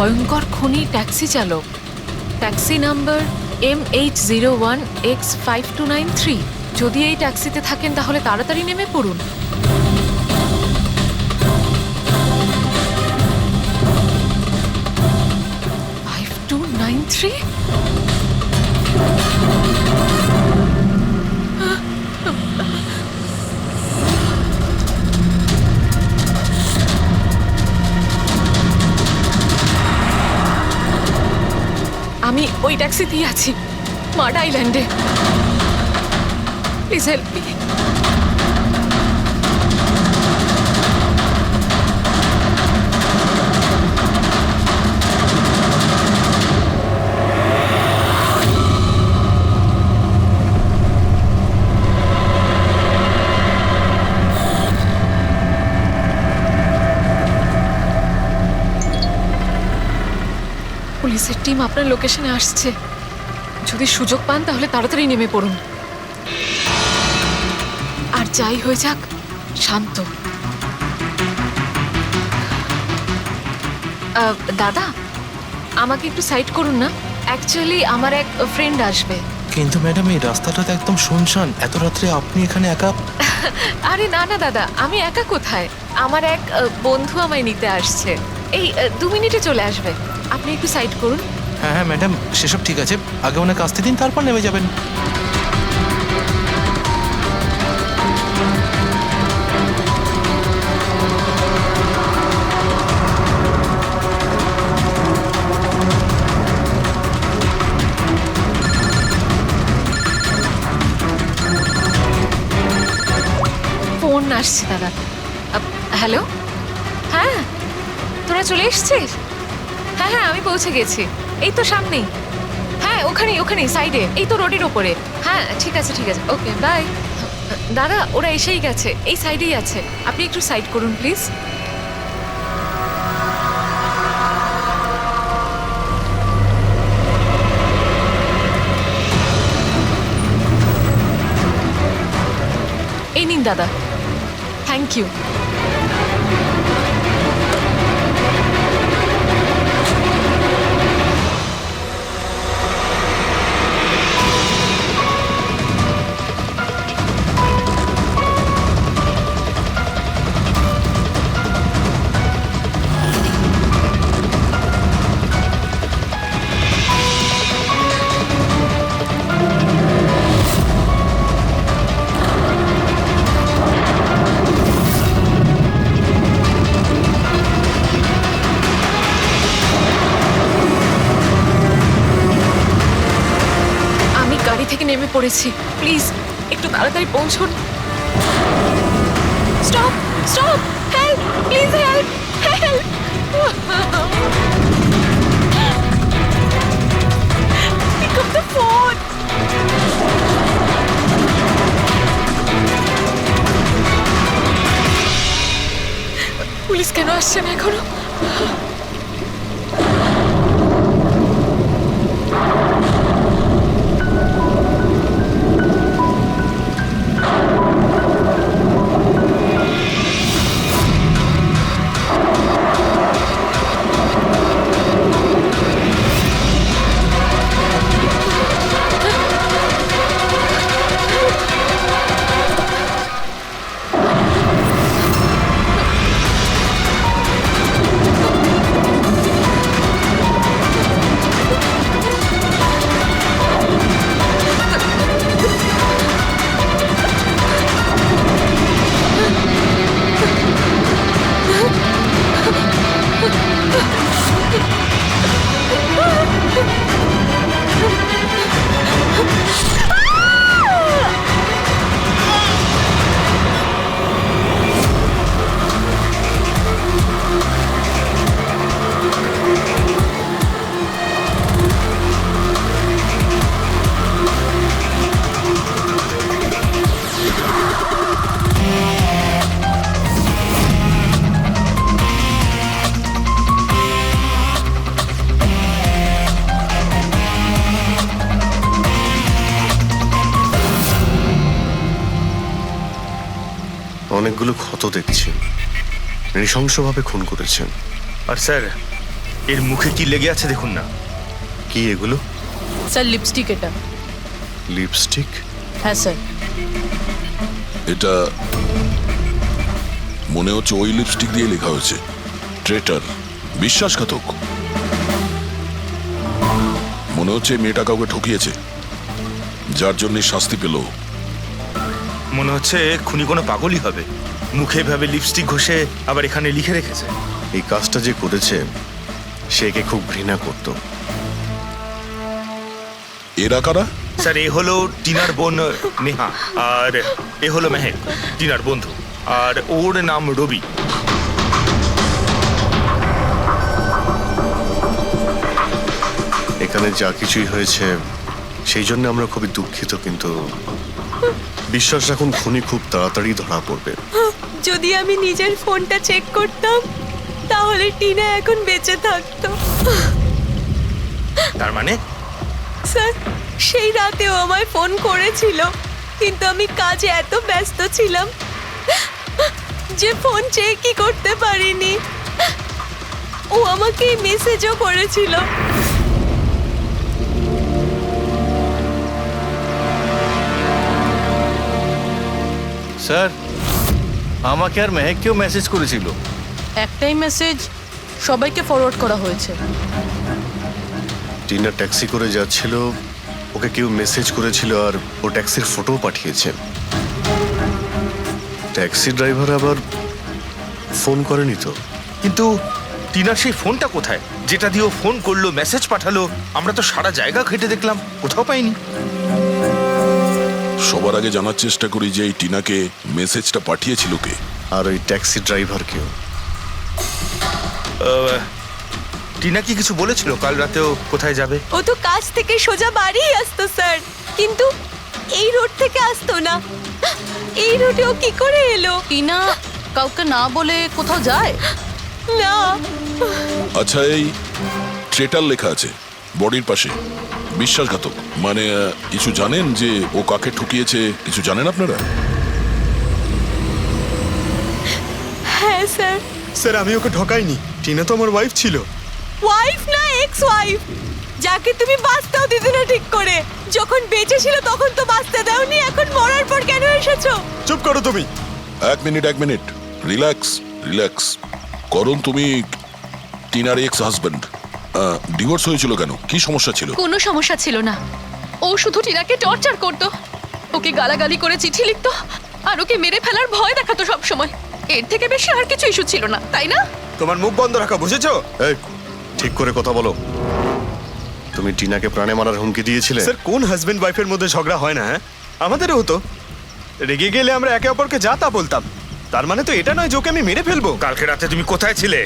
ভয়ঙ্কর খুনি ট্যাক্সি চালক, ট্যাক্সি নাম্বার MH01X5293। যদি এই ট্যাক্সিতে থাকেন তাহলে তাড়াতাড়ি নেমে পড়ুন। 5293। আমি ওই ট্যাক্সিতেই আছি, মাড আইল্যান্ডে। Please help me. পুলিশের টিম আপনার লোকেশনে আসছে। যদি সুযোগ পান তাহলে তাড়াতাড়ি নেমে পড়ুন। আর যাই হয়ে যাক, শান্ত। দাদা, আমাকে একটু সাইড করুন না। অ্যাকচুয়ালি আমার এক ফ্রেন্ড আসবে। কিন্তু ম্যাডাম, এই রাস্তাটা তো একদম শুনশান। এত রাত্রে আপনি এখানে একা? আরে না না দাদা, আমি একা কোথায়? আমার এক বন্ধু আমায় নিতে আসছে। এই 2 মিনিটে চলে আসবে। আপনি একটু সাইড করুন। হ্যাঁ হ্যাঁ ম্যাডাম, সেসব ঠিক আছে। আগে ওনাকে আসতে দিন, তারপর নেমে যাবেন। ফোন আসছে দাদা। হ্যালো, হ্যাঁ তোরা চলে এসছিস? হ্যাঁ হ্যাঁ, আমি পৌঁছে গেছি। এই তো সামনেই। হ্যাঁ, ওখানেই ওখানেই সাইডে, এই তো রোডের ওপরে। হ্যাঁ ঠিক আছে ঠিক আছে, ওকে বাই। দাদা, ওরা এসেই গেছে, এই সাইডেই আছে। আপনি একটু সাইড করুন প্লিজ। এই নিন দাদা, থ্যাংক ইউ। থেকে নেমে পড়েছি, প্লিজ একটু তাড়াতাড়ি পৌঁছুন। Stop stop, help please, help help. Pick up the phone. Police কেন আসছে না এখনো? অনেকগুলো ক্ষত দেখছি, নৃশংসভাবে খুন করেছেন। আর স্যার, এর মুখে কি লেগে আছে দেখুন না। কি এগুলো? স্যার লিপস্টিক এটা। লিপস্টিক? হ্যাঁ স্যার। এটা মনে হচ্ছে ওই লিপস্টিক দিয়ে লেখা হয়েছে ট্রেটার, বিশ্বাসঘাতক। মনে হচ্ছে মেয়েটা কাউকে ঠকিয়েছে, যার জন্য শাস্তি পেল। মনে হচ্ছে খুনি কোনো পাগলই হবে, মুখে এভাবে লিপস্টিক ঘষে আবার এখানে লিখে রেখেছে। এই কাজটা যে করেছে সে একে খুব ঘৃণা করত। এরা কারা? স্যার এ হলো টিনার বোন নেহা, আর এ হলো মেহেক, টিনার বন্ধু, আর ওর নাম রবি। এখানে যা কিছুই হয়েছে সেই জন্য আমরা খুবই দুঃখিত, কিন্তু বিশ্বাস রাখুন খুনি খুব তাড়াতাড়ি ধরা পড়বে। যদি আমি নিজের ফোনটা চেক করতাম তাহলে টিনা এখন বেঁচে থাকতো। তার মানে স্যার সেই রাতেও আমায় ফোন করেছিল, কিন্তু আমি কাজে এত ব্যস্ত ছিলাম যে ফোন চেকই করতে পারিনি। ও আমাকে মেসেজও করেছিল। স্যার, আমাকে আর মেহেককেও মেসেজ করেছিল। একটাই মেসেজ সবাইকে ফরওয়ার্ড করা হয়েছে। টিনা ট্যাক্সি করে যাচ্ছিল, ওকে কেউ মেসেজ করেছিল আর ও ট্যাক্সির ফটো পাঠিয়েছে। ট্যাক্সি ড্রাইভার আবার ফোন করেনি তো। কিন্তু টিনার সেই ফোনটা কোথায় যেটা দিয়ে ও ফোন করলো, মেসেজ পাঠালো? আমরা তো সারা জায়গা ঘেটে দেখলাম, কোথাও পাইনি। সবার আগে জানার চেষ্টা করি যে এই টিনাকে মেসেজটা পাঠিয়েছিল কে, আর ওই ট্যাক্সি ড্রাইভারকেও। টিনা কি কিছু বলেছিল কাল রাতেও কোথায় যাবে? ও তো কাজ থেকে সোজা বাড়ি আসতো স্যার, কিন্তু এই রোড থেকে আসতো না। এই রোডে ও কি করে এলো? টিনা কাউকে না বলে কোথাও যায় না। আচ্ছা, এই ট্রেটার লেখা আছে বডির পাশে, বিশ্বাসঘাতক মানে কিছু জানেন যে ও কাকে ঠকিয়েছে? কিছু জানেন আপনারা? হ্যাঁ স্যার। স্যার আমি ওকে ঠকাইনি, টিনা তো আমার ওয়াইফ ছিল। ওয়াইফ না, এক্স ওয়াইফ, যাকে তুমি বাঁচতেও দিতে না ঠিক করে। যখন বেঁচে ছিল তখন তো বাঁচতে দাওনি, এখন মরার পর কেন এসেছো? চুপ করো তুমি। এক মিনিট, রিল্যাক্স রিল্যাক্স। করুন, তুমি টিনার এক্স হাজব্যান্ড, ডিভোর্স হয়েছিল কেন? কি সমস্যা ছিল? কোনো সমস্যা ছিল না, ও শুধু টিনাকে টর্চার করতো, ওকে গালাগালি করে চিঠি লিখতো আর ওকে মেরে ফেলার ভয় দেখাতো সব সময়। এর থেকে বেশি আর কিছু ইস্যু ছিল না, তাই না? তোমার মুখ বন্ধ রাখা, বুঝেছো? এই, ঠিক করে কথা বলো। তুমি টিনাকে প্রাণে মারার হুমকি দিয়েছিলে? স্যার কোন হাজবেন্ড ওয়াইফের মধ্যে ঝগড়া হয় না? হ্যাঁ, আমাদেরও হতো। রেগে গেলে আমরা একে অপরকে যা তা বলতাম। তার মানে তো এটা নয় যে ওকে আমি মেরে ফেলবো। কালকে রাতে তুমি কোথায় ছিলে?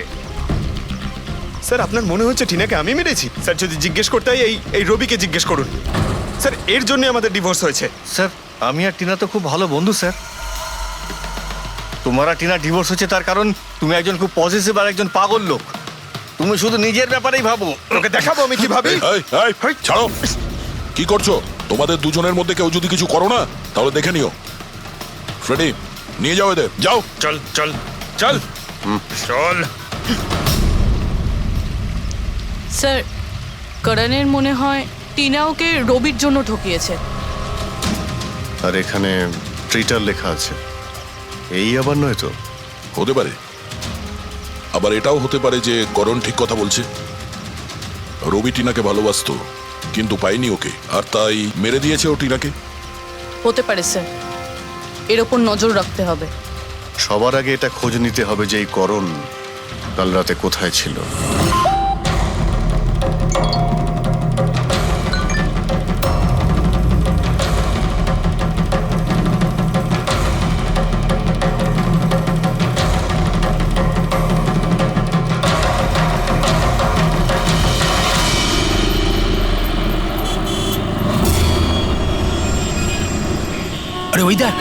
স্যার আপনার মনে হচ্ছে টিনাকে আমি মেরেছি? স্যার যদি জিজ্ঞেস করতে হয় এই রবিকে জিজ্ঞেস করুন। স্যার এর জন্য আমাদের ডিভোর্স হয়েছে। স্যার, আমি আর টিনা তো খুব ভালো বন্ধু স্যার। তোমার আর টিনা ডিভোর্স হচ্ছে তার কারণ তুমি একজন খুব পজিটিভ আর একজন পাগল লোক। তুমি শুধু নিজের ব্যাপারেই ভাবো। ওকে দেখাবো আমি কিভাবে। এই, ছাড়ো। কি করছো? তোমাদের দুজনের মধ্যে কেউ যদি কিছু করো না তাহলে দেখে নিও। ফ্রেডি, নিয়ে যাও এদের, যাও। চল চল চল চল। স্যার, করণের মনে হয় টিনা ওকে রবির জন্য ঠকিয়েছে। আর এখানে ট্রিটার লেখা আছে, এই আবার নয় তো? হতে পারে, আবার এটাও হতে পারে যে করণ ঠিক কথা বলছে। রবি টিনাকে ভালোবাসতো কিন্তু পাইনি ওকে, আর তাই মেরে দিয়েছে ও টিনাকে। হতে পারে স্যার, এর ওপর নজর রাখতে হবে। সবার আগে এটা খোঁজ নিতে হবে যে এই করণ কাল রাতে কোথায় ছিল। আরে ওই দেখ,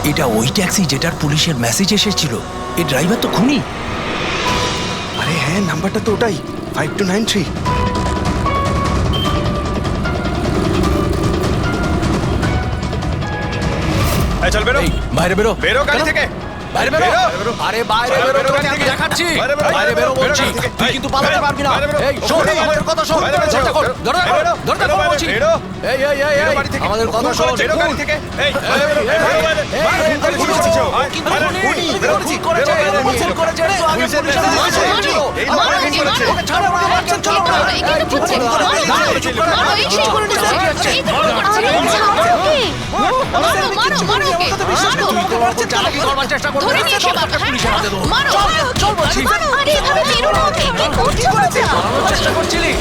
এটা ওই ট্যাক্সি যেটার পুলিশের মেসেজ এসেছিল। এই ড্রাইভার তো খুনি। আরে হ্যাঁ, নাম্বারটা তো ওটাই, 5293। এই চল বেরো এই, বাইরে বেরো বেরো গাড়ি কেন? থেকে বাইরে বেরো বেরো। আরে বাইরে বেরো বেরো তোকে গাড়ি আমি থেকে। দেখাচ্ছি বাইরে বেরো, বাইরে বেরো বেরো বলছি গাড়ি থেকে। তুই কিন্তু পালাতে বাইরে পারবি না বাইরে বেরো। এই শোন বাইরে আমাদের কথা শোন বাইরে বেরো। দরজা খোল, দরজা খোল, বেরো। দরজা বেরো খোল বাইরে, বলছি বেরো। এই এই এই বেরো এই বাড়ি থেকে। আমাদের কথা শোন বেরো গাড়ি থেকে। এই, বেরো, বেরো বাইরে। বাইরে, এই, খুন করে দিয়েছে। আয়, কিন্তু বাইরে, খুনি, খুন, বেরো, খুনি খুন, করেছে, বেরো বাইরে। খুন করেছে রে, আগে পুলিশের পুলিশের কাছে কাছে দিয়েছে। ছিল। এই লোক আমাকে খুন করেছে। ওকে ছাড়ো, আমাকে মারছেন, চলো না। তুই তো ওর উপর চালাকি করবার চেষ্টা করবি ধরে নিয়ে এসে তোকে পুলিশের হাতে দেবো। মারো, চল, মারো, চল বলছি। আরে এভাবে মেরো না ওকে, কি করছো তোমরা? পালানোর চেষ্টা করছিলি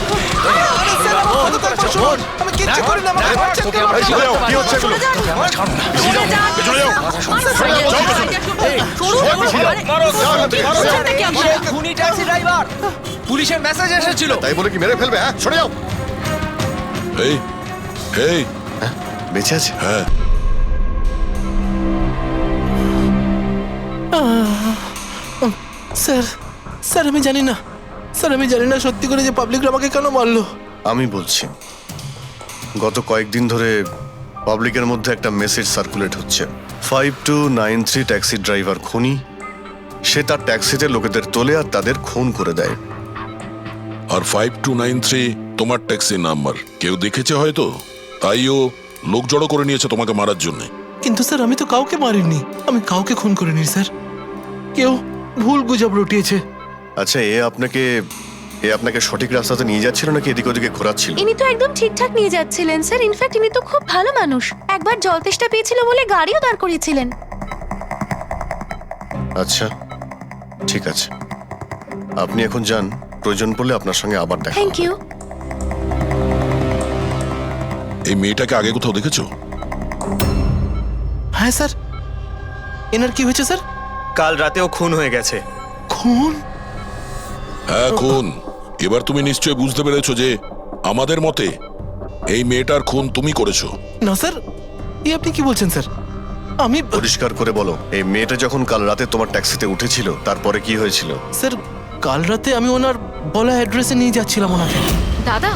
শোন, আমি কিচ্ছু করি না, আমাকে মারছেন তোকে কেন? আমরা চলে যাও, কি হচ্ছে এগুলো? আমরা ছাড়ব না। খুনি ট্যাক্সি ড্রাইভার পুলিশের মেসেজ এসেছিল তাই বলে কি মেরে ফেলবে? হ্যাঁ, সরে যাও। এই এই বেঁচে আছে? হ্যাঁ স্যার স্যার আমি জানি না স্যার আমি জানি না সত্যি করে যে পাবলিক আমাকে কেন মারলো। আমি বলছি, গত কয়েকদিন ধরে পাবলিকের মধ্যে একটা মেসেজ সার্কুলেট হচ্ছে। 5293 ট্যাক্সি ড্রাইভার খুনি। সে তার ট্যাক্সিতে লোকেদের তোলে আর তাদের খুন করে দেয়। আর 5293 তোমার ট্যাক্সি নাম্বার কেউ দেখেছে হয়তো, তাই ও লোক জড়ো করে নিয়েছে তোমাকে মারার জন্য। কিন্তু স্যার আমি তো কাউকে মারিনি, আমি কাউকে খুন করিনি স্যার। কেউ ভুল গুজব রটিয়েছে। আচ্ছা, এ আপনাকে সঠিক রাস্তাতে নিয়ে যাচ্ছিল নাকি এদিকে ওদিকে ঘোরাচ্ছিল? ইনি তো একদম ঠিকঠাক নিয়ে যাচ্ছিলেন স্যার। ইনফ্যাক্ট ইনি তো খুব ভালো মানুষ। একবার জল তেষ্টা পেয়েছিল বলে গাড়িও দাঁড় করিয়েছিলেন। আচ্ছা, ঠিক আছে, আপনি এখন যান। প্রয়োজন পড়লে আপনার সঙ্গে আবার দেখা থ্যাংক হবে। ইউ। এই মেয়েটাকে আগে কোথাও দেখেছো? হ্যাঁ স্যার। এনার কি হয়েছে স্যার? কাল রাতেও খুন হয়ে গেছে। খুন? হ্যাঁ খুন। এবার তুমি নিশ্চয়ই বুঝতে পেরেছো যে আমাদের মতে এই মেয়েটার খুন তুমি করেছো। না স্যার, এই আপনি কি বলছেন স্যার? আমি পরিষ্কার করে বলো, এই মেয়েটা যখন কাল রাতে তোমার ট্যাক্সিতে উঠেছিল তারপরে কি হয়েছিল? স্যার কাল রাতে আমি ওনার বলা অ্যাড্রেসে নিয়ে যাচ্ছিলাম ওনাকে। দাদা,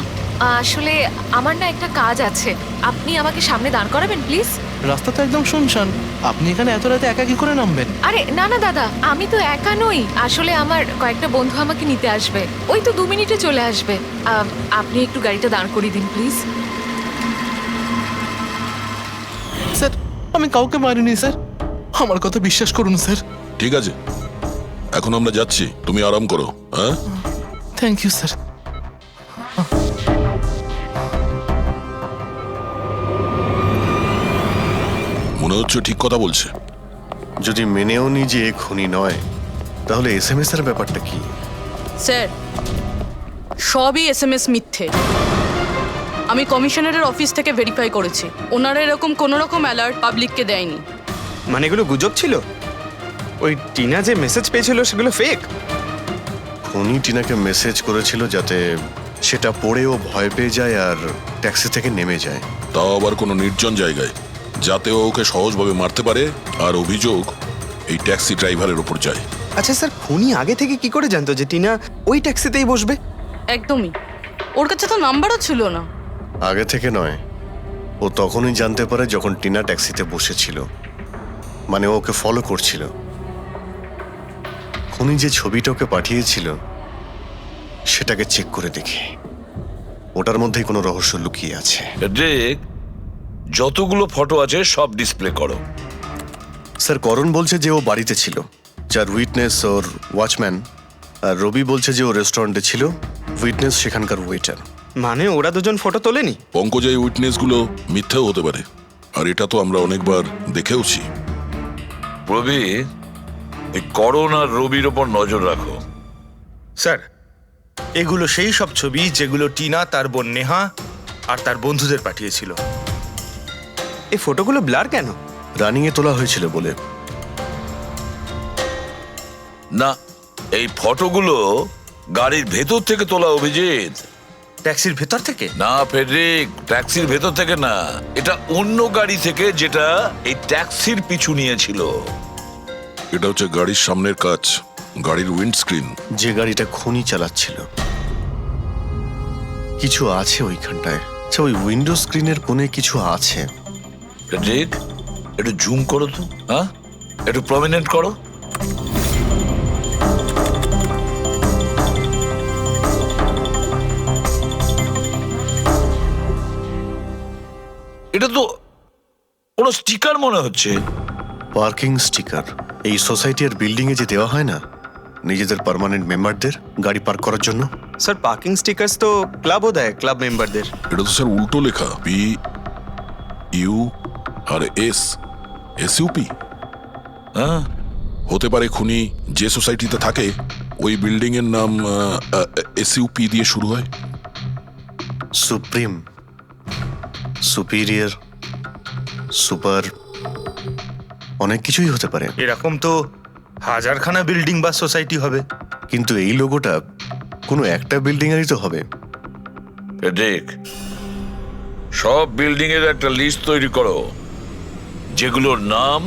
আসলে আমার না একটা কাজ আছে, আপনি আমাকে সামনে দাঁড় করাবেন প্লিজ? রাস্তা তো একদম শুনশান, আপনি এখানে এত রাতে একা কি করে নামবেন? আরে না না দাদা, আমি তো একা নই। আসলে আমার কয়েকটা বন্ধু আমাকে নিতে আসবে, ওই তো 2 মিনিটে চলে আসবে। আপনি একটু গাড়িটা দাঁড় করিয়ে দিন প্লিজ। স্যার আমি কাউকে মারিনি স্যার, আমার কথা বিশ্বাস করুন স্যার। ঠিক আছে, এখন আমরা যাচ্ছি, তুমি আরাম করো। হ্যাঁ থ্যাংক ইউ স্যার। মনে হচ্ছে ঠিক কথা বলছে। যদি মেনেও নি যে এ খুনি নয়, তাহলে SMS এর ব্যাপারটা কি? স্যার, সবই SMS মিথ্যে। আমি কমিশনারের অফিস থেকে ভেরিফাই করেছি, ওনারা এরকম কোনো রকম অ্যালার্ট পাবলিককে দেয়নি। মানে এগুলো গুজব ছিল? ওই টিনা যে মেসেজ পেয়েছিল সেগুলো ফেক? খুনি টিনাকে মেসেজ করেছিল যাতে সেটা পড়েও ভয় পেয়ে যায় আর ট্যাক্সি থেকে নেমে যায়। তাও আবার কোনো নির্জন জায়গায়, যাতে ও ওকে সহজভাবে মারতে পারে আর অভিযোগ এই ট্যাক্সি ড্রাইভারের উপর যায়। আচ্ছা স্যার, খুনি আগে থেকে কি করে জানতো যে টিনা ওই ট্যাক্সিতেই বসবে? একদমই, ওর কাছে তো নাম্বারও ছিল না। আগে থেকে নয়, ও তখনই জানতে পারে যখন টিনা ট্যাক্সিতে বসেছিল, মানে ও ওকে ফলো করছিল। খুনি যে ছবিটা ওকে পাঠিয়েছিল সেটাকে চেক করে দেখি, ওটার মধ্যেই কোনো রহস্য লুকিয়ে আছে। দেখ, যতগুলো ফটো আছে সব ডিসপ্লে করো। স্যার, করণ বলছে যে ও বাড়িতে ছিল, যার উইটনেস ওর ওয়াচম্যান, আর রবি বলছে যে ও রেস্টুরেন্টে ছিল, উইটনেস সেখানকার ওয়েটার। মানে ওরা দুজন ফটো তোলেনি? পঙ্কজ, এই উইটনেসগুলো মিথ্যেও হতে পারে, আর এটা তো আমরা অনেকবার দেখেওছি। রবি, এই করণ আর রবির ওপর নজর রাখো। স্যার, এগুলো সেই সব ছবি যেগুলো টিনা তার বোন নেহা আর তার বন্ধুদের পাঠিয়েছিল। এই ফটোগুলো ব্লার কেন? রানিং এ তোলা হয়েছিল বলে। না, এই ফটোগুলো গাড়ির ভেতর থেকে তোলা। অভিজিৎ, ট্যাক্সির ভেতর থেকে? না ফেডরিক, ট্যাক্সির ভেতর থেকে না, এটা অন্য গাড়ি থেকে যেটা এই ট্যাক্সির পিছু নিয়েছিল। এটা হচ্ছে গাড়ির সামনের কাচ, গাড়ির উইন্ডস্ক্রিন। যে গাড়িটা খুনি চালাচ্ছিল। কিছু আছে ওইখানটায়। আচ্ছা, ওই উইন্ডো স্ক্রিনের কোণে কিছু আছে। ফেডরিক, একটু জুম করো তো, হ্যাঁ, একটু প্রমিনেন্ট করো। এটা তো কোনো স্টিকার মনে হচ্ছে। পার্কিং স্টিকার এই সোসাইটি আর বিল্ডিং এ যে দেওয়া হয় না নিজেদের পার্মানেন্ট মেম্বারদের গাড়ি পার্ক করার জন্য। স্যার পার্কিং স্টিকার্স তো ক্লাবও দেয়, ক্লাব মেম্বারদের। এটা তো স্যার উল্টো লেখা, P U R S, SUP. হ্যাঁ, হতে পারে খুনি যে সোসাইটিতে থাকে ওই বিল্ডিং এর নাম এসইউপি দিয়ে শুরু হয়। সুপ্রিম, সুপিরিয়র, সুপার, অনেক কিছুই হতে পারে। এরকম তো হাজারখানা বিল্ডিং বা সোসাইটি হবে। কিন্তু এই লোগোটা কোনো একটা বিল্ডিং এরই তো হবে। দেখ, সব বিল্ডিং এর একটা লিস্ট তৈরি করো যেগুলোর নাম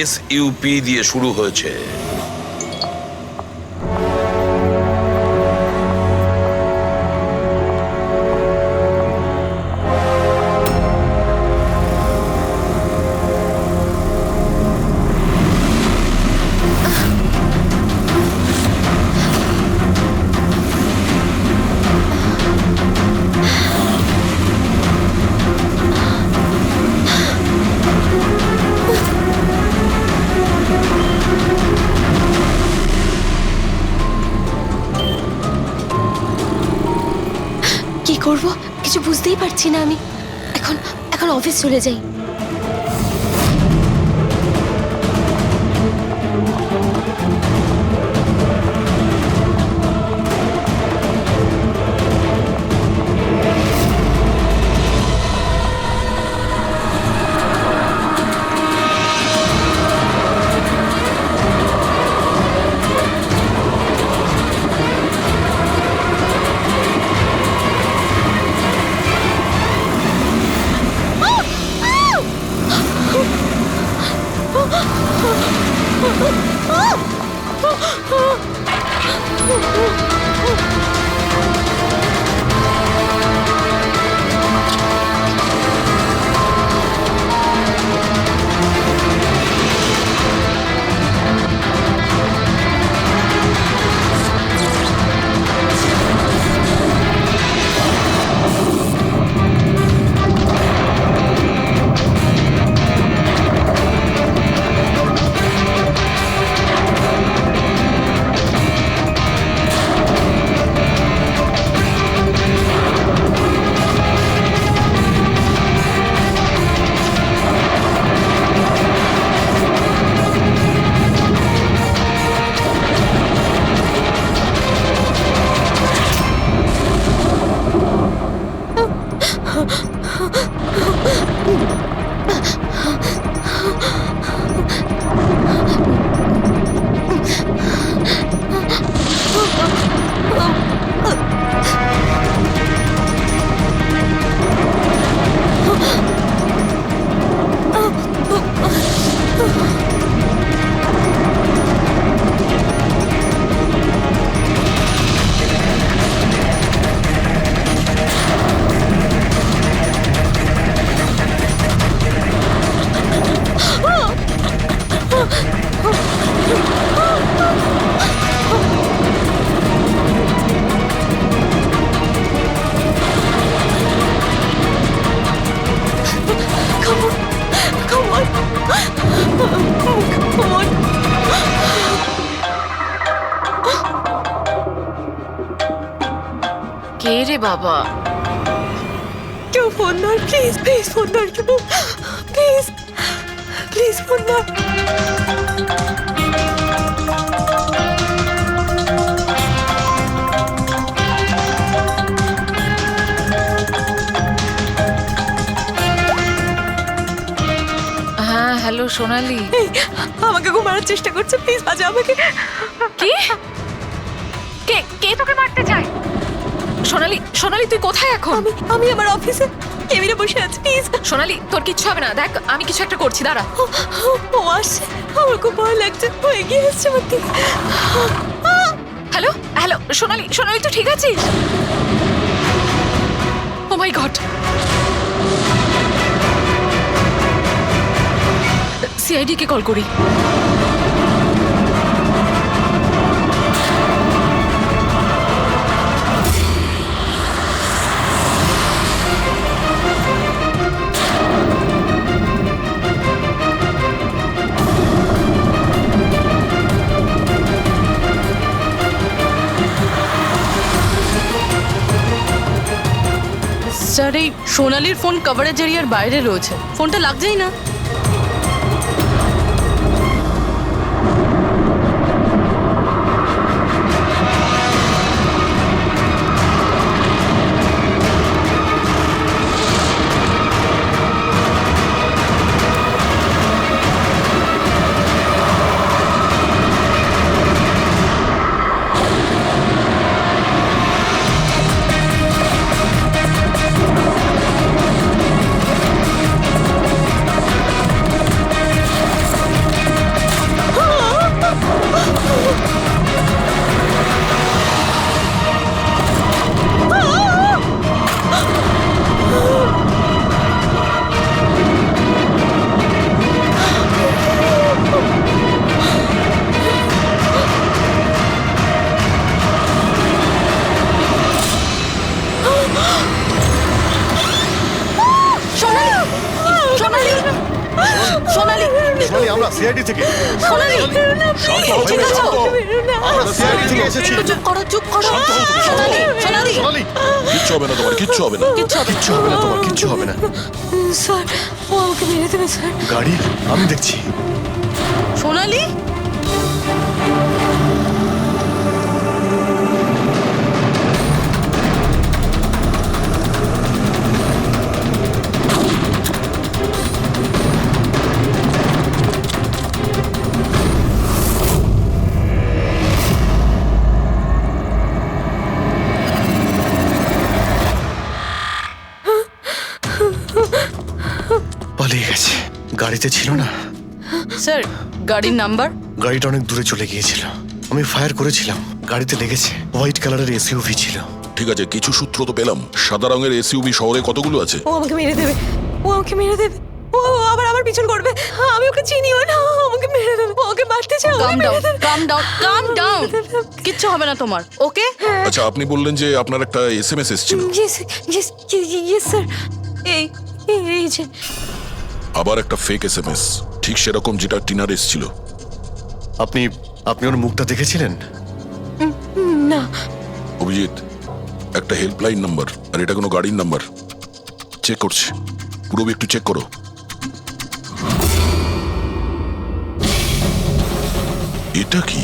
এসইউপি দিয়ে শুরু হয়েছে। কি করব কিছু বুঝতেই পারছি না আমি। এখন এখন অফিস চলে যাই। কে রে বাবা? কেউ ফোন ধর প্লিজ, প্লিজ ফোন ধর কেউ, প্লিজ প্লিজ ফোন ধর। হ্যাঁ হ্যালো সোনালি। এই, আমাকে খুব মারার চেষ্টা করছে, প্লিজ বাজা আমাকে। কি? কে কে তোকে মারতে চায়? সোনালি, সোনালি তুই কোথায় এখন? আমি আমার অফিসে কেবিনে বসে আছি, প্লিজ। সোনালি তোর কিচ্ছু হবে না, দেখ আমি কিছু একটা করছি, দাঁড়া। ও আসছে, আমার খুব ভয় লাগছে, ও এগিয়ে আসছে আমার দিকে। হ্যালো হ্যালো সোনালি, সোনালি তুই ঠিক আছিস? ও মাই গড। সিআইডি কে কল করি। স্যার এই সোনালির ফোন কভারেজ এরিয়ার বাইরে রয়েছে, ফোনটা লাগছেই না। সোনালি, আমরা সিআইডি থেকে। সোনালি, শান্ত হও, ঠিক আছে? শান্ত হও। আমরা সিআইডি থেকে এসেছি। একটু চুপ করো, চুপ করো। সোনালি, সোনালি, সোনালি, কিচ্ছু হবে না তোমার, কিচ্ছু হবে না। কিচ্ছু হবে না। কিচ্ছু হবে না তোমার, কিচ্ছু হবে না। স্যার ও আমাকে মেরে দেবে স্যার। গাড়ি আমি দেখছি। সোনালি, পালিয়ে গেছে, গাড়িতে ছিল না। স্যার গাড়ির নাম্বার? গাড়িটা অনেক দূরে চলে গিয়েছিল, আমি ফায়ার করেছিলাম, গাড়িতে লেগেছে। হোয়াইট কালারের এসইউভি ছিল। ঠিক আছে, কিছু সূত্র তো পেলাম। সাদা রঙের এসইউভি শহরে কতগুলো আছে? ও আমাকে মেরে দেবে, ও আমাকে মেরে দেবে, ও আবার আমার পিছন করবে। আমি ওকে চিনিও না, ও আমাকে মেরে দেবে, ও ওকে মারতে চাও। কাম ডাউন, কাম ডাউন, কাম ডাউন। কিচ্ছু হবে না তোমার, ওকে? আচ্ছা, আপনি বললেন যে আপনার একটা এসএমএস এসেছিল। Yes yes yes sir. এই এই যে আবার একটা ফেক এসএমএস, ঠিক সেরকম যেটা টিনার এসেছিল। আপনি আপনি ওর মুখটা দেখেছিলেন? না। অভিজিৎ, একটা হেল্পলাইন নাম্বার, আর এটা কোনো গাড়ির নাম্বার। চেক করছি, পুরো একটু চেক করো। এটা কি?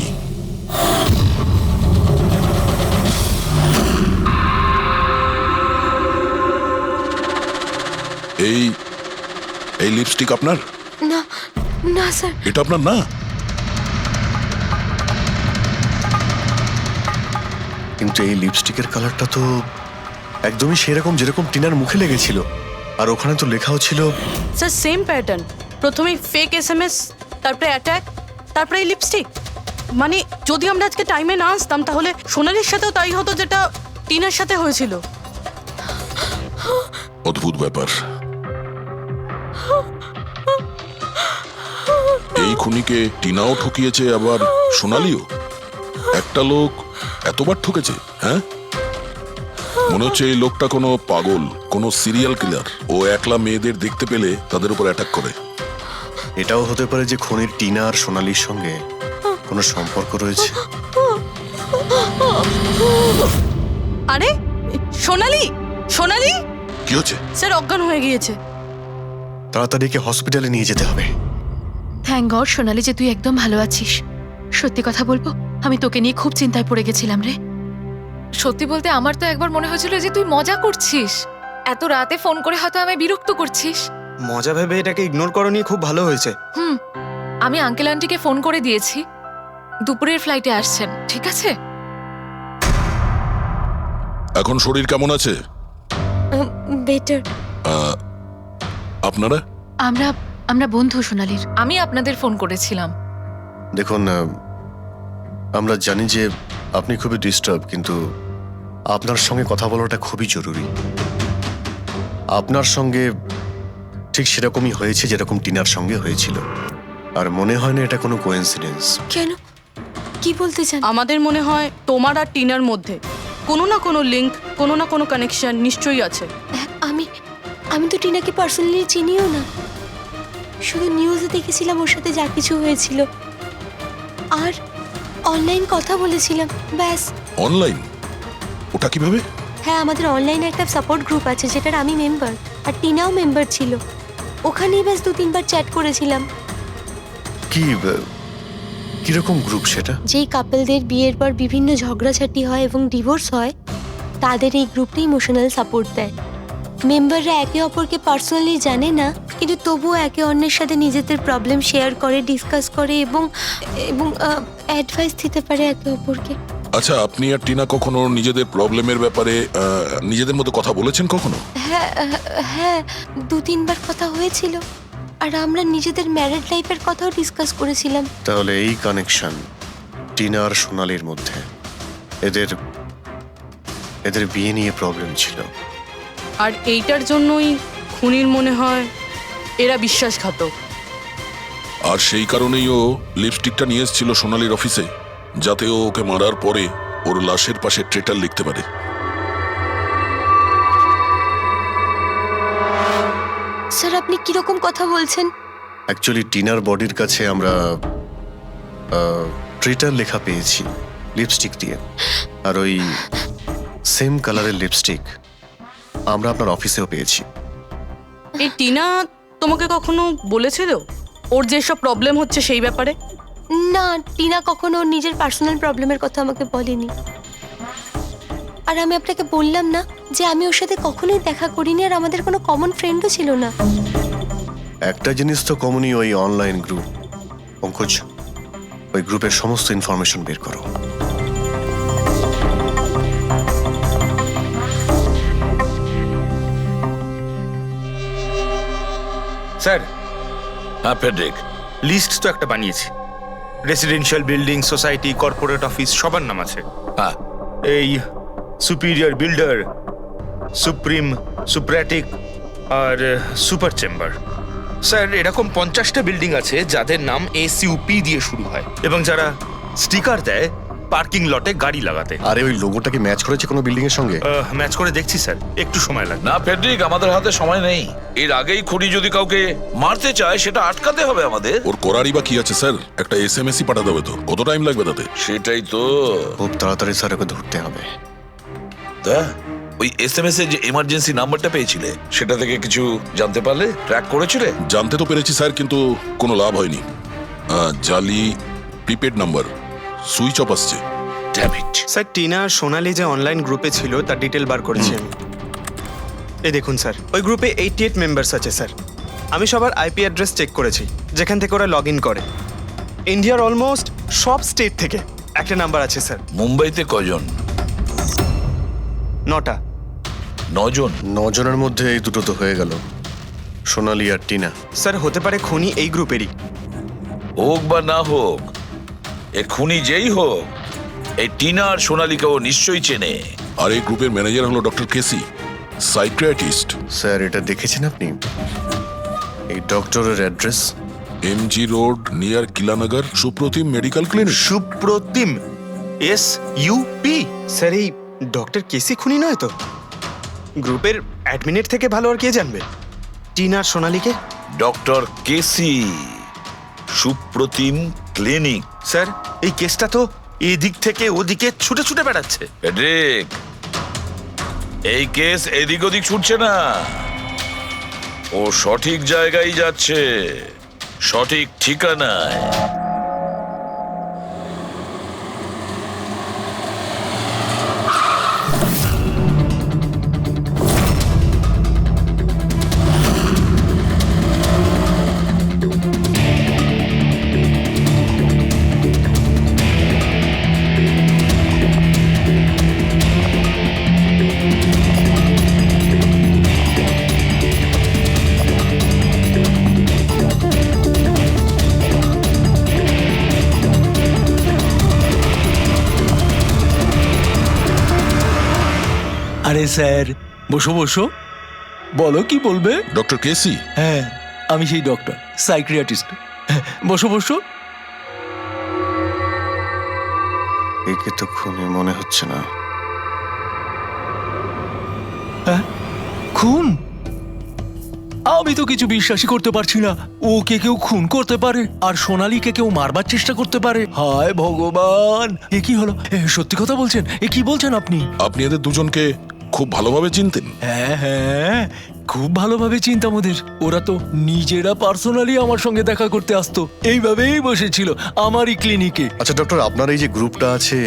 এই এই লিপস্টিক আপনার? না না স্যার। এটা আপনার না? কিন্তু এই লিপস্টিকের কালারটা তো একদমই সেরকম যেরকম টিনার মুখে লেগেছিল, আর ওখানে তো লেখাও ছিল। স্যার সেম প্যাটার্ন, প্রথমে ফেক এসএমএস, তারপরে অ্যাটাক, তারপরে এই লিপস্টিক। মানে যদি আমরা আজকে টাইমে না আসতাম তাহলে সোনালির সাথেও তাই হতো যেটা টিনার সাথে হয়েছিল। অদ্ভুত ব্যাপার। এই খুনিকে টিনাও ঠকিয়েছে, আবার সোনালিও। একটা লোক এতবার ঠকেছে, হ্যাঁ? মনে হচ্ছে এই লোকটা কোনো পাগল, কোনো সিরিয়াল কিলার। ও একলা মেয়েদের দেখতে পেলে তাদের উপর অ্যাটাক করে। এটাও হতে পারে যে খুনির টিনা আর সোনালির সঙ্গে কোনো সম্পর্ক রয়েছে। আরে সোনালি, সোনালি! কি হচ্ছে? স্যার অজ্ঞান হয়ে গিয়েছে। তাড়াতাড়ি একে হসপিটালে নিয়ে যেতে হবে। থ্যাংক গড সোনালি যে তুই একদম ভালো আছিস। সত্যি কথা বলবো, আমি তোকে নিয়ে খুব চিন্তায় পড়ে গেছিলাম রে। সত্যি বলতে আমার তো একবার মনে হয়েছিল যে তুই মজা করছিস, এত রাতে ফোন করে হয়তো আমায় বিরক্ত করছিস। মজা ভেবে এটাকে ইগনোর করনি, খুব ভালো হয়েছে। আমি আঙ্কেল আন্টিকে ফোন করে দিয়েছি, দুপুরের ফ্লাইটে আসছেন, ঠিক আছে? এখন শরীর কেমন আছে? বেটার। আপনারা? আমরা বন্ধু সোনালির। আমি আপনাদের ফোন করেছিলাম। দেখুন, আমরা জানি যে আপনি খুবই ডিস্টার্ব, কিন্তু আপনার সঙ্গে কথা বলাটা খুবই জরুরি। আপনার সঙ্গে ঠিক সেরকমই হয়েছে যেরকম টিনার সঙ্গে হয়েছিল। আর মনে হয় না এটা কোনো কোইন্সিডেন্স। কেন? কি বলতে চান? আমাদের মনে হয় তোমার আর টিনার মধ্যে কোনো না কোনো লিঙ্ক, কোনো না কোনো কানেকশন নিশ্চয়ই আছে। আমি তো টিনাকে পার্সোনালি চিনিও না, শুধু নিউজে দেখেছিলাম ওর সাথে যা কিছু হয়েছিল, আর অনলাইন কথা বলেছিলাম, ব্যাস। অনলাইন? ওটা কিভাবে? হ্যাঁ, আমাদের অনলাইনে একটা সাপোর্ট গ্রুপ আছে যেটার আমি মেম্বার, আর টিনাও মেম্বার ছিল। ওখানেই ব্যাস 2-3 বার চ্যাট করেছিলাম। কিরকম গ্রুপ সেটা? যেই কাপলদের বিয়ের পর বিভিন্ন ঝগড়াঝাটি হয় এবং ডিভোর্স হয়, তাদের এই গ্রুপটা ইমোশনাল সাপোর্ট দেয়। মেম্বাররা একে অপরকে পার্সোনালি জানে না, কিন্তু তবুও একে অন্যের সাথে নিজেদের প্রবলেম শেয়ার করে, ডিসকাস করে এবং অ্যাডভাইস দিতে পারে একে অপরকে। আচ্ছা, আপনি আর টিনা কখনো নিজেদের প্রবলেমের ব্যাপারে নিজেদের মধ্যে কথা বলেছেন কখনো? হ্যাঁ, 2-3 বার কথা হয়েছিল, আর আমরা নিজেদের ম্যারিড লাইফের কথাও ডিসকাস করেছিলাম। তাহলে এই কানেকশন টিনা আর সোনালির মধ্যে, এদের বিয়ে নিয়ে প্রবলেম ছিল। আর এইটার জন্যই খুনির মনে হয় এরা বিশ্বাসঘাতক। আর সেই কারণেই ও লিপস্টিকটা নিয়ে এসেছিল সোনালির অফিসে, যাতে ও ওকে মারার পরে ওর লাশের পাশে ট্রেটার লিখতে পারে। স্যার, আপনি কিরকম কথা বলছেন? অ্যাকচুয়ালি টিনার বডির কাছে আমরা ট্রেটার লেখা পেয়েছি লিপস্টিক দিয়ে, আর ওই সেম কালারের লিপস্টিক আমরা আপনার অফিসেও পেয়েছি। এই টিনা তোমাকে কখনো বলেছিল ওর যেসব প্রবলেম হচ্ছে সেই ব্যাপারে? না, টিনা কখনো ওর নিজের পার্সোনাল প্রবলেমের কথা আমাকে বলেনি। আর আমি আপনাকে বললাম না যে আমি ওর সাথে কখনোই দেখা করিনি, আর আমাদের কোনো কমন ফ্রেন্ডও ছিল না। একটা জিনিস তো কমনই, ওই অনলাইন গ্রুপ। পঙ্কজ, ওই গ্রুপের সমস্ত ইনফরমেশন বের করো। স্যার, হ্যাঁ ফেডরিক, লিস্ট তো একটা বানিয়েছি। Residential building, society, corporate office সবার নাম আছে। হ্যাঁ এই সুপিরিয়র বিল্ডার, সুপ্রিম, সুপ্রাটিক আর সুপার চেম্বার। স্যার, এরকম 50টা বিল্ডিং আছে যাদের নাম ACUP দিয়ে শুরু হয়, এবং যারা স্টিকার দেয় পার্কিং লটে গাড়ি লাগাতে। আরে ওই লোগোটা কি ম্যাচ করেছে কোনো বিল্ডিং এর সঙ্গে? ম্যাচ করে দেখছি স্যার, একটু সময় লাগবে। না ফেডরিক, আমাদের হাতে সময় নেই। এর আগেই খুনি যদি কাউকে মারতে চায় সেটা আটকাতে হবে আমাদের। ওর করারই বা কি আছে স্যার? একটা SMS-ই পাঠাতে হবে তো, কত টাইম লাগবে তাতে? সেটাই তো। খুব তাড়াতাড়ি স্যার ওকে ধরতে হবে। তা ওই SMS এর যে এমার্জেন্সি নাম্বারটা পেয়েছিলে, সেটা থেকে কিছু জানতে পারলে? ট্র্যাক করেছিলে? জানতে তো পেরেছি স্যার, কিন্তু কোনো লাভ হয়নি। জালি প্রিপেড নাম্বার, সুইচ অফ আসছে। Damn it. স্যার, টিনা আর সোনালি যে অনলাইন গ্রুপে ছিল তার ডিটেল বার করেছি আমি। এই দেখুন স্যার, ওই গ্রুপে 88 মেম্বার্স আছে স্যার। আমি সবার IP অ্যাড্রেস চেক করেছি, যেখান থেকে ওরা লগ ইন করে। ইন্ডিয়ার অলমোস্ট সব স্টেট থেকে একটা নাম্বার আছে স্যার। মুম্বাইতে কজন? 9টা। 9 জন? 9 জনের মধ্যে এই দুটো তো হয়ে গেল, সোনালি আর টিনা। স্যার, হতে পারে খুনি এই গ্রুপেরই। হোক বা না হোক, এ খুনি যেই হোক, এই টিনা আর সোনালিকে ও নিশ্চয়ই চেনে। আর এই গ্রুপের ম্যানেজার হলো ডক্টর কেসি, সাইকিয়াট্রিস্ট। স্যার, এটা দেখেছেন আপনি? এই ডক্টরের address MG road near Kilanagar, Supratim medical clinic. Supratim, SUP। Sir, এই ডক্টর কেসি খুনি নয় তো? গ্রুপের অ্যাডমিনের থেকে ভালো আর কে জানবে টিনা আর সোনালিকে? ডক্টর কেসি, সুপ্রতিম ক্লিনিক। স্যার, এই কেসটা তো এদিক থেকে ওদিকে ছুটে ছুটে বেড়াচ্ছে। ফেডরিক, এই কেস এদিক ওদিক ছুটছে না, ও সঠিক জায়গায় যাচ্ছে, সঠিক ঠিকানায়। আরে স্যার, বসো বসো, বলো কি বলবে? ডক্টর কেসি? হ্যাঁ, আমি সেই ডক্টর, সাইকিয়াট্রিস্ট। বসো বসো। একে তো খুনি মনে হচ্ছে না। খুন? আমি তো কিছু বিশ্বাসই করতে পারছি না। ওকে কেউ খুন করতে পারে আর সোনালীকে কেউ মারবার চেষ্টা করতে পারে? হায় ভগবান, এ কি হলো? সত্যি কথা বলছেন? এ কি বলছেন আপনি? আপনি এদের দুজনকে খুব ভালোভাবে চিনতেন? হ্যাঁ হ্যাঁ, খুব ভালোভাবে চিনতাম ওদের। ওরা তো নিজেরা পার্সোনালি আমার সঙ্গে দেখা করতে আসতো, এইভাবেই বসেছিল আমারই ক্লিনিকে। আচ্ছা ডক্টর, আপনার এই যে গ্রুপটা আছে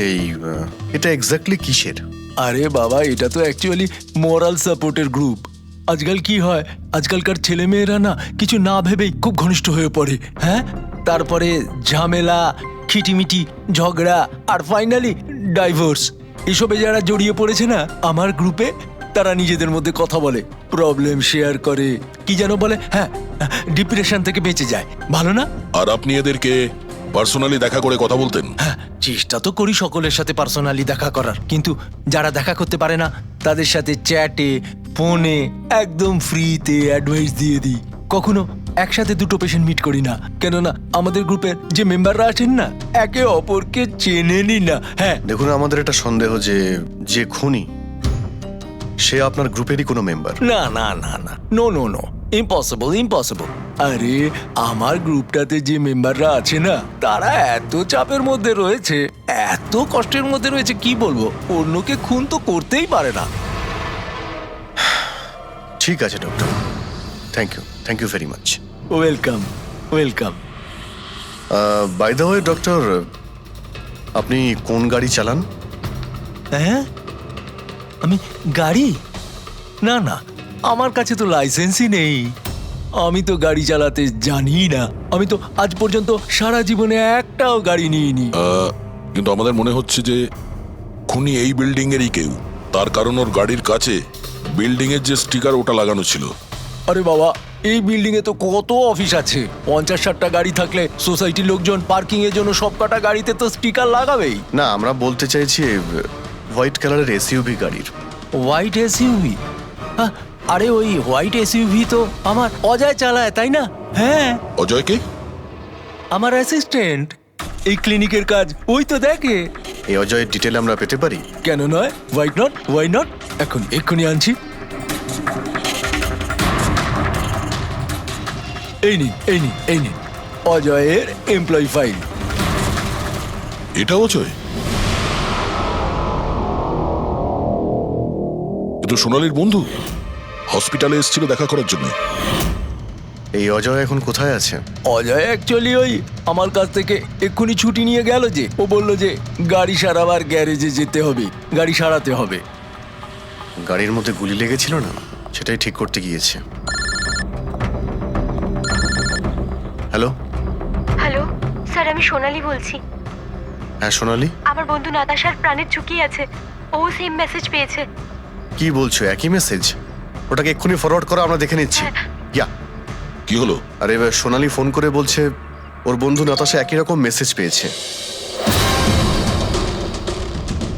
এটা এক্স্যাক্টলি কিসের? আরে বাবা, এটা তো অ্যাকচুয়ালি মোরাল সাপোর্টের গ্রুপ। আজকাল কি হয়, আজকালকার ছেলে মেয়েরা না কিছু না ভেবেই খুব ঘনিষ্ঠ হয়ে পড়ে। হ্যাঁ, তারপরে ঝামেলা, খিটিমিটি, ঝগড়া আর ফাইনালি ডাইভোর্স। এসবে যারা জড়িয়ে পড়েছে না আমার গ্রুপে, তারা নিজেদের মধ্যে কথা বলে, প্রবলেম শেয়ার করে, কি যেন বলে, হ্যাঁ, ডিপ্রেশন থেকে বেঁচে যায়। ভালো না? আর আপনি এদেরকে পার্সোনালি দেখা করে কথা বলতেন? হ্যাঁ, চেষ্টা তো করি সকলের সাথে পার্সোনালি দেখা করার, কিন্তু যারা দেখা করতে পারে না তাদের সাথে চ্যাটে, ফোনে একদম ফ্রিতে অ্যাডভাইস দিয়ে দিই। কখনো একসাথে দুটো পেশেন্ট মিট করি না, কেননা আমাদের গ্রুপের যে মেম্বাররা আছেন না একে অপরকে চেনেনি না। হ্যাঁ, দেখুন, আমাদের এটা সন্দেহ যে খুনি সে আপনার গ্রুপেরই কোনো মেম্বার। না না না না, no no no, impossible impossible. আরে আমার গ্রুপটাতে যে মেম্বাররা আছে না তারা এত চাপের মধ্যে রয়েছে, এত কষ্টের মধ্যে রয়েছে, কি বলবো, অন্যকে খুন তো করতেই পারে না। ঠিক আছে doctor, thank you very much. Welcome welcome. By the way doctor, আপনি কোন গাড়ি চালান? হ্যাঁ, আমি গাড়ি? না না, আমার কাছে তো লাইসেন্সই নেই। আমি তো গাড়ি চালাতে জানি না। আমি তো আজ পর্যন্ত সারা জীবনে একটাও গাড়ি নিইনি। কিন্তু আমাদের মনে হচ্ছে যে খুনি এই বিল্ডিং এরই কেউ, তার কারণ ওর গাড়ির কাছে বিল্ডিং এর যে স্টিকার ওটা লাগানো ছিল। আরে বাবা, এই বিল্ডিং এ তো কত অফিস আছে, 50-60টা গাড়ি থাকলে সোসাইটির লোকজন পার্কিং এর জন্য সব কটা গাড়িতে তো স্টিকার লাগাবেই। না, আমরা বলতে চাইছি হোয়াইট কালারের এসইউভি গাড়ির। White SUV? আরে ওই হোয়াইট এসইউভি তো আমার অজয় চালায়, তাই না? হ্যাঁ। অজয়কে? আমার অ্যাসিস্ট্যান্ট, এই ক্লিনিকের কাজ ওই তো দেখে। এই অজয়ের ডিটেল আমরা পেতে পারি? কেন নয়, হোয়াই নট, হোয়াই নট। এক্ষুনি আনছি। এই নিন অজয়ের এমপ্লয়ি ফাইল। এটা অজয়? এটা সোনালীর বন্ধু, হসপিটালে এসেছিল দেখা করার জন্য। এই অজয় এখন কোথায় আছে? অজয় অ্যাকচুয়ালি ওই আমার কাছ থেকে এক্ষুনি ছুটি নিয়ে গেল, যে ও বলল যে গাড়ি সারাবার গ্যারেজে যেতে হবে, গাড়ি সারাতে হবে। গাড়ির মধ্যে গুলি লেগেছিল না, সেটাই ঠিক করতে গিয়েছে। হ্যালো হ্যালো স্যার, আমি সোনালি বলছি। হ্যাঁ সোনালি, আমার বন্ধু নাতাশার প্রাণের ঝুঁকি আছে, ও সেম মেসেজ পেয়েছে। কি বলছো? একই মেসেজ? ওটাকে এক্ষুনি ফরওয়ার্ড করো, আমরা দেখে নিচ্ছি। ইয়া, কি হলো? আরে সোনালি ফোন করে বলছে ওর বন্ধু নাতাশা একই রকম মেসেজ পেয়েছে।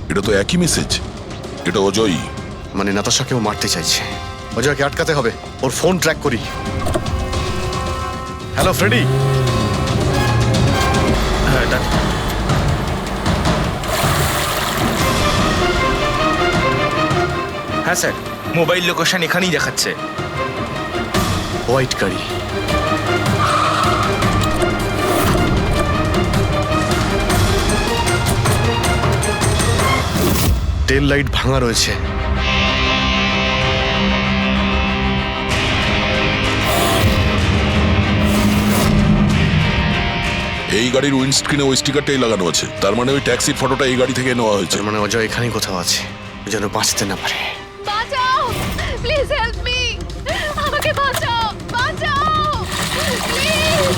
এটা তো একই মেসেজ, এটা অজয়ই। মানে নাতাশাকেও মারতে চাইছে। অজয়কে আটকাতে হবে, ওর ফোন ট্র্যাক করি। Hello Freddy. হ্যাঁ স্যার, মোবাইল লোকেশন এখানেই দেখাচ্ছে। হোয়াইট গাড়ি। টেল লাইট ভাঙা রয়েছে। এই গাড়ির উইন্ডস্ক্রিনে ওই স্টিকারটাই লাগানো আছে, তার মানে ওই ট্যাক্সির ফটোটা এই গাড়ি থেকে নেওয়া হয়েছে। তার মানে অজয় এখানেই কোথাও আছে, যেন বাঁচতে না পারে। বাঁচাও, প্লিজ হেল্প মি, আমাকে বাঁচাও, বাঁচাও প্লিজ।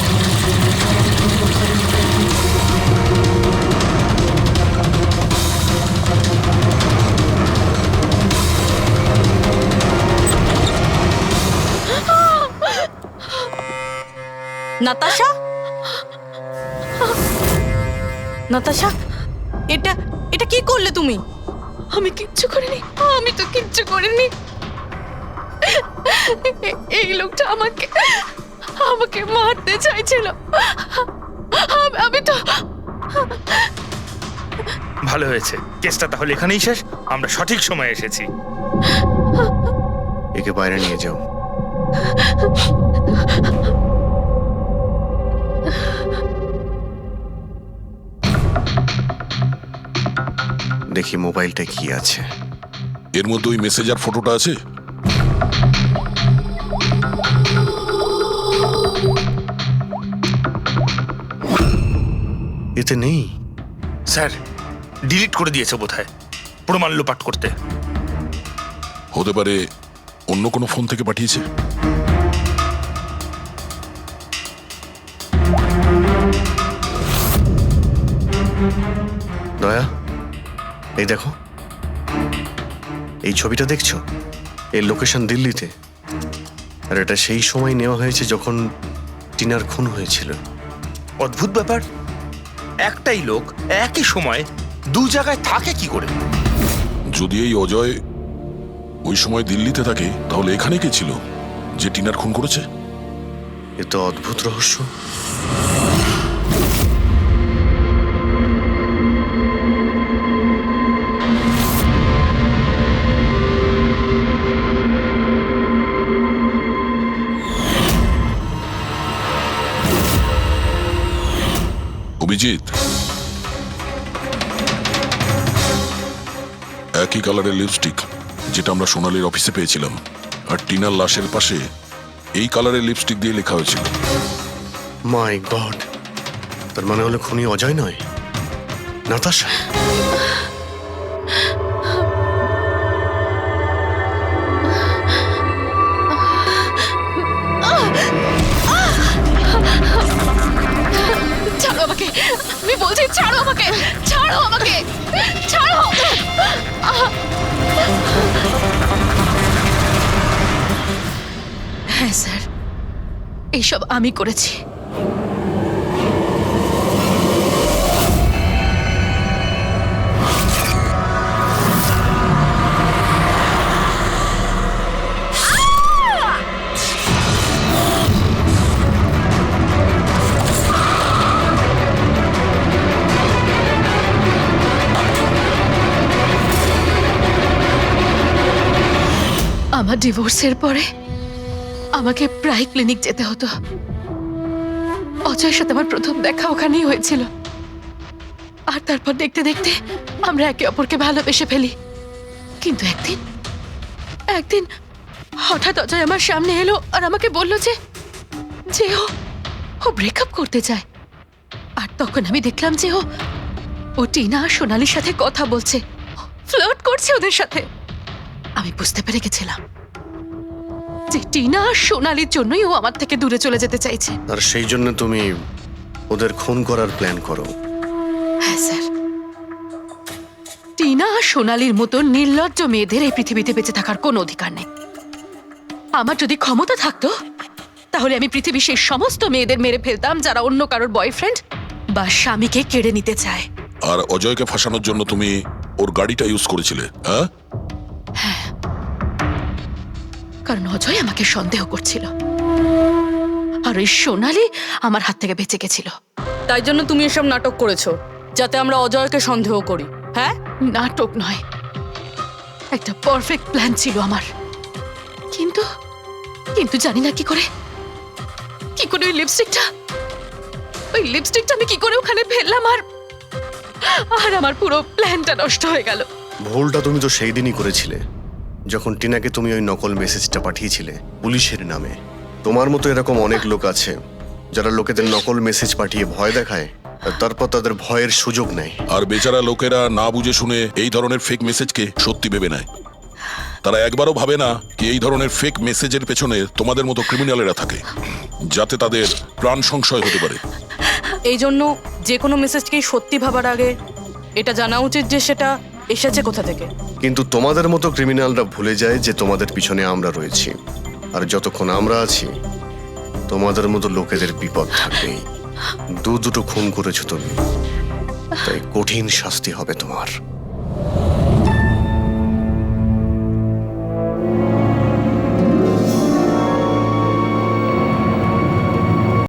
নাতাশা, নাতাশা, এটা এটা কি করলে তুমি? আমি কিচ্ছু করিনি, আমি তো কিচ্ছু করিনি। এই লোকটা আমাকে আমাকে মারতে চাইছিল। আমি তো ভালো হয়েছে, কেসটা তাহলে এখানেই শেষ। আমরা সঠিক সময়ে এসেছি। একে বাইরে নিয়ে যাও। দেখি মোবাইলটা কি আছে। এর মধ্যে ওই মেসেজ আর ফটোটা আছে? এতে নেই। স্যার ডিলিট করে দিয়েছে বোধহয়, প্রমাণ লোপাট করতে। হতে পারে অন্য কোনো ফোন থেকে পাঠিয়েছে। দয়া, এই দেখো, এই ছবিটা দেখছো? এই লোকেশন দিল্লিতে, আর এটা সেই সময় নেওয়া হয়েছে যখন টিনার খুন হয়েছিল। অদ্ভুত ব্যাপার, একটাই লোক একই সময় দু জায়গায় থাকে কি করে? যদি এই অজয় ওই সময় দিল্লিতে থাকে, তাহলে এখানে কে ছিল যে টিনার খুন করেছে? এ তো অদ্ভুত রহস্য। অভিজিৎ, একই কালারের লিপস্টিক যেটা আমরা সোনালীর অফিসে পেয়েছিলাম, আর টিনার লাশের পাশে এই কালারের লিপস্টিক দিয়ে লেখা হয়েছিল। মাই গড, তার মানে হলো খুনি অজয় নয়, নাতাশা। ছাড়ো আমাকে, আমি বলছি ছাড়ো আমাকে, ছাড়ো আমাকে, ছাড়ো। হ্যাঁ স্যার, এইসব আমি করেছি। আমার ডিভোর্সের পরে আমাকে প্রায় ক্লিনিক যেতে হতো। অজয়ের সাথে আমার প্রথম দেখা ওখানেই হয়েছিল, আর তারপর দেখতে দেখতে আমরা একে অপরকে ভালোবেসে ফেলি। কিন্তু একদিন হঠাৎ অজয় আমার সামনে এলো আর আমাকে বলল যে ও ব্রেকআপ করতে চায়। আর তখন আমি দেখলাম যে ও টিনা আর সোনালীর সাথে কথা বলছে, ফ্লার্ট করছে ওদের সাথে। আমি বুঝতে পেরে গেছিলাম যে টিনা আর সোনালীর জন্যই ও আমার থেকে দূরে চলে যেতে চাইছে। আর সেই জন্য তুমি ওদের খুন করার প্ল্যান করো? হ্যাঁ স্যার, টিনা আর সোনালীর মতো নির্লজ্জ মেয়েদের এই পৃথিবীতে বেঁচে থাকার কোনো অধিকার নেই। আমার যদি ক্ষমতা থাকতো, তাহলে আমি পৃথিবীর সেই সমস্ত মেয়েদের মেরে ফেলতাম যারা অন্য কারোর বয়ফ্রেন্ড বা স্বামীকে কেড়ে নিতে চায়। আর অজয়কে ফাঁসানোর জন্য তুমি ওর গাড়িটা ইউজ করেছিলে? হ্যাঁ, কারণ অজয় আমাকে সন্দেহ করছিল, আর ওই সোনালী আমার হাত থেকে বেঁচে গেছিল। তাই জন্য তুমি এসব নাটক করেছো যাতে আমরা অজয়কে সন্দেহ করি। হ্যাঁ, নাটক নয়, একটা পারফেক্ট প্ল্যান ছিল আমার। কিন্তু কিন্তু জানি না কি করে ওই লিপস্টিকটা আমি কি করে ওখানে ফেললাম, আর আমার পুরো প্ল্যানটা নষ্ট হয়ে গেল। ভুলটা তুমি তো সেই দিনই করেছিলে, যখন টিনাকে তুমি ওই নকল মেসেজটা পাঠিয়েছিলে পুলিশের নামে। তোমার মতো এরকম অনেক লোক আছে যারা লোকেদের নকল মেসেজ পাঠিয়ে ভয় দেখায়, আর তারপর তাদের ভয়ের সুযোগ নেয়। আর বেচারা লোকেরা না বুঝে শুনে এই ধরনের ফেক মেসেজকে সত্যি ভেবে নেয়। তারা একবারও ভাবে না কি এই ধরনের ফেক মেসেজের পেছনে তোমাদের মতো ক্রিমিনালেরা থাকে, যাতে তাদের প্রাণ সংশয় হতে পারে। এই জন্য যে কোনো মেসেজকেই সত্যি ভাবার আগে এটা জানা উচিত যে সেটা এসেছে কোথা থেকে। কিন্তু তোমাদের মতো ক্রিমিনালরা ভুলে যায় যে তোমাদের পিছনে আমরা রয়েছি, আর যতক্ষণ আমরা আছি তোমাদের মতো লোকেদের বিপদ থাকবেই। দুটো খুন করেছো তুমি, তাই কঠিন শাস্তি হবে তোমার।